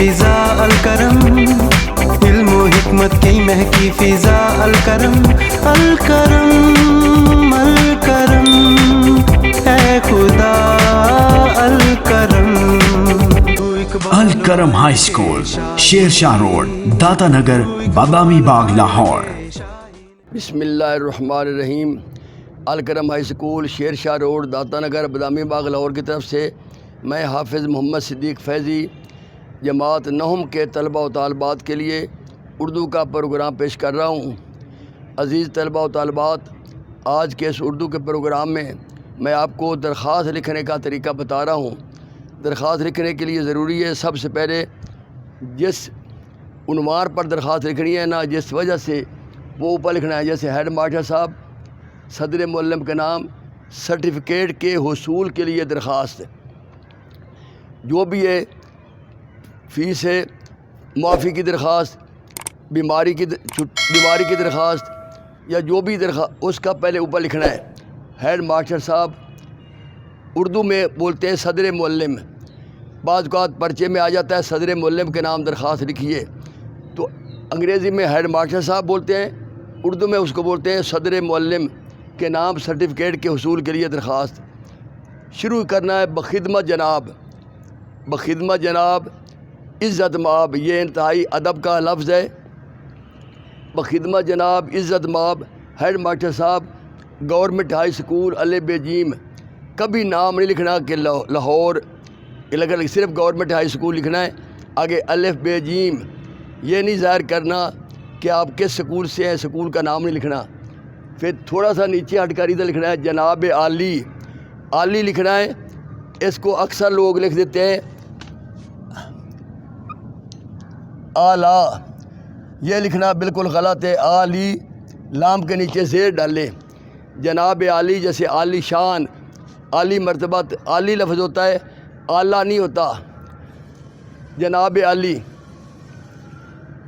فضا الکرم، علم و حکمت کی مہکی فضا الکرم، الکرم الکرم اے خدا Al-Karam. Al-Karam high school, Sher Shah road, داتا نگر، بادامی باغ، لاہور۔ بسم اللہ الرحمن الرحیم۔ Al-Karam high school, Sher Shah road, داتا نگر، بادامی باغ، لاہور کی طرف سے میں حافظ محمد صدیق فیضی جماعت نہم کے طلبہ و طالبات کے لیے اردو کا پروگرام پیش کر رہا ہوں۔ عزیز طلبہ و طالبات، آج کے اس اردو کے پروگرام میں آپ کو درخواست لکھنے کا طریقہ بتا رہا ہوں۔ درخواست لکھنے کے لیے ضروری ہے سب سے پہلے جس عنوان پر درخواست لکھنی ہے نا، جس وجہ سے وہ اوپر لکھنا ہے، جیسے ہیڈ ماسٹر صاحب، صدر معلم کے نام، سرٹیفکیٹ کے حصول کے لیے درخواست، جو بھی ہے، فیس ہے، معافی کی درخواست، بیماری کی درخواست، یا جو بھی درخواست، اس کا پہلے اوپر لکھنا ہے ہیڈ ماسٹر صاحب۔ اردو میں بولتے ہیں صدر معلم، بعض اوقات پرچے میں آ جاتا ہے صدر معلم کے نام درخواست لکھیے، تو انگریزی میں ہیڈ ماسٹر صاحب بولتے ہیں، اردو میں اس کو بولتے ہیں صدر معلم کے نام سرٹیفکیٹ کے حصول کے لیے درخواست۔ شروع کرنا ہے بخدمت جناب، بخدمت جناب، عزت مآب، یہ انتہائی ادب کا لفظ ہے۔ بخدمت جناب، عزت مآب ہیڈ ماسٹر صاحب، گورنمنٹ ہائی اسکول الف ب ج، کبھی نام نہیں لکھنا کہ لاہور، صرف گورنمنٹ ہائی اسکول لکھنا ہے، آگے الف ب ج، یہ نہیں ظاہر کرنا کہ آپ کس سکول سے ہیں، سکول کا نام نہیں لکھنا۔ پھر تھوڑا سا نیچے ہٹ کر ادھر لکھنا ہے جناب عالی، عالی لکھنا ہے، اس کو اکثر لوگ لکھ دیتے ہیں اعلیٰ، یہ لکھنا بالکل غلط ہے، عالی لام کے نیچے زیر ڈالیں۔ جناب عالی جیسے عالی شان، عالی مرتبت، عالی لفظ ہوتا ہے، اعلیٰ نہیں ہوتا۔ جناب عالی،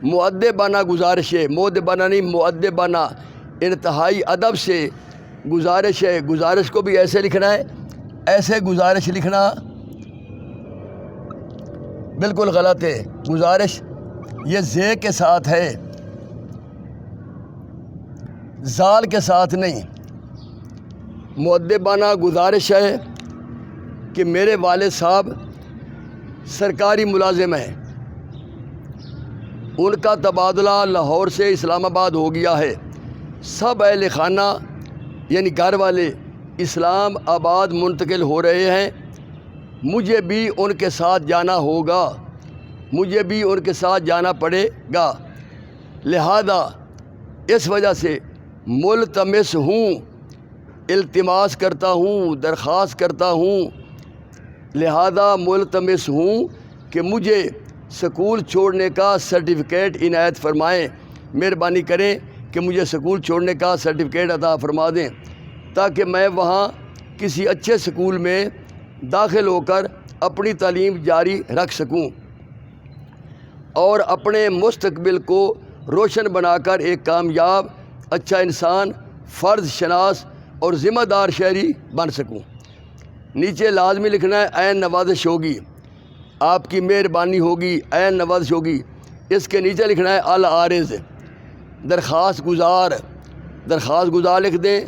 مؤدبانہ گزارش ہے، مؤدبانہ نہیں، مؤدبانہ، انتہائی ادب سے گزارش ہے، گزارش کو بھی ایسے لکھنا ہے، ایسے گزارش لکھنا بالکل غلط ہے۔ گزارش یہ زے کے ساتھ ہے، زال کے ساتھ نہیں۔ مؤدبانہ گزارش ہے کہ میرے والد صاحب سرکاری ملازم ہیں، ان کا تبادلہ لاہور سے اسلام آباد ہو گیا ہے، سب اہل خانہ یعنی گھر والے اسلام آباد منتقل ہو رہے ہیں، مجھے بھی ان کے ساتھ جانا ہوگا، مجھے بھی ان کے ساتھ جانا پڑے گا، لہذا اس وجہ سے ملتمس ہوں، التماس کرتا ہوں، درخواست کرتا ہوں، لہذا ملتمس ہوں کہ مجھے سکول چھوڑنے کا سرٹیفکیٹ عنایت فرمائیں، مہربانی کریں کہ مجھے سکول چھوڑنے کا سرٹیفکیٹ عطا فرما دیں، تاکہ میں وہاں کسی اچھے سکول میں داخل ہو کر اپنی تعلیم جاری رکھ سکوں اور اپنے مستقبل کو روشن بنا کر ایک کامیاب، اچھا انسان، فرض شناس اور ذمہ دار شہری بن سکوں۔ نیچے لازمی لکھنا ہے عین نوازش ہوگی، آپ کی مہربانی ہوگی، عین نوازش ہوگی۔ اس کے نیچے لکھنا ہے العارض، درخواست گزار، درخواست گزار لکھ دیں،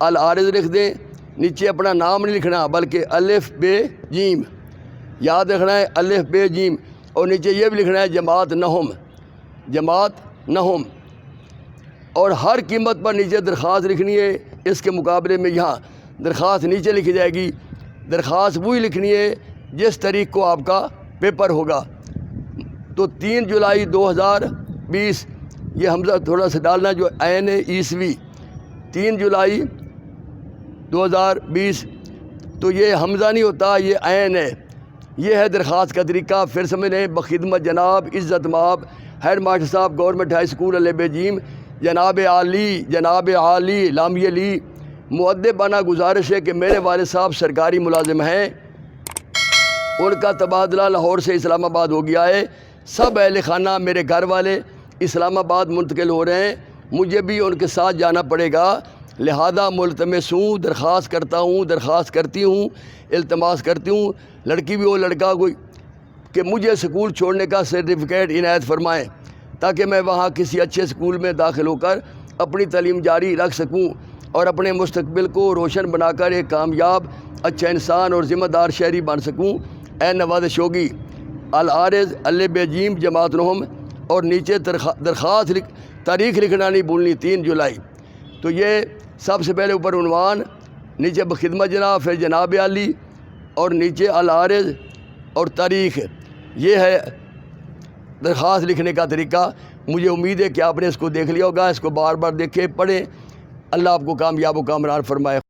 العارض لکھ دیں، نیچے اپنا نام نہیں لکھنا بلکہ الف ب ج، یاد رکھنا ہے الف ب ج، اور نیچے یہ بھی لکھنا ہے جماعت نہم، جماعت نہم، اور ہر قیمت پر نیچے درخواست لکھنی ہے۔ اس کے مقابلے میں یہاں درخواست نیچے لکھی جائے گی، درخواست وہی لکھنی ہے جس تاریخ کو آپ کا پیپر ہوگا۔ تو 3 جولائی 2020، یہ حمزہ تھوڑا سا ڈالنا جو عین عیسوی، 3 جولائی 2020، تو یہ حمزہ نہیں ہوتا، یہ عین ہے۔ یہ ہے درخواست کا طریقہ، پھر سمجھ لیں۔ بخدمت جناب، عزت مآب ہیڈ ماسٹر صاحب، گورنمنٹ ہائی اسکول الف ب ج، جناب عالی، جناب عالی، لامی علی، مؤدبانہ گزارش ہے کہ میرے والد صاحب سرکاری ملازم ہیں، ان کا تبادلہ لاہور سے اسلام آباد ہو گیا ہے، سب اہل خانہ میرے گھر والے اسلام آباد منتقل ہو رہے ہیں، مجھے بھی ان کے ساتھ جانا پڑے گا، لہذا ملتمس ہوں، درخواست کرتا ہوں، درخواست کرتی ہوں، التماس کرتی ہوں، لڑکی بھی ہو لڑکا کوئی کہ مجھے سکول چھوڑنے کا سرٹیفکیٹ عنایت فرمائیں تاکہ میں وہاں کسی اچھے سکول میں داخل ہو کر اپنی تعلیم جاری رکھ سکوں اور اپنے مستقبل کو روشن بنا کر ایک کامیاب اچھا انسان اور ذمہ دار شہری بن سکوں۔ اے نوازش ہوگی العارض الب جیم جماعت نہم، اور نیچے درخواست تاریخ لکھنا نہیں بھولنی 3 جولائی۔ تو یہ سب سے پہلے اوپر عنوان، نیچے بخدمت جناب، پھر جناب عالی، اور نیچے العارض اور تاریخ۔ یہ ہے درخواست لکھنے کا طریقہ۔ مجھے امید ہے کہ آپ نے اس کو دیکھ لیا ہوگا، اس کو بار بار دیکھیں، پڑھیں۔ اللہ آپ کو کامیاب و کامران فرمائے۔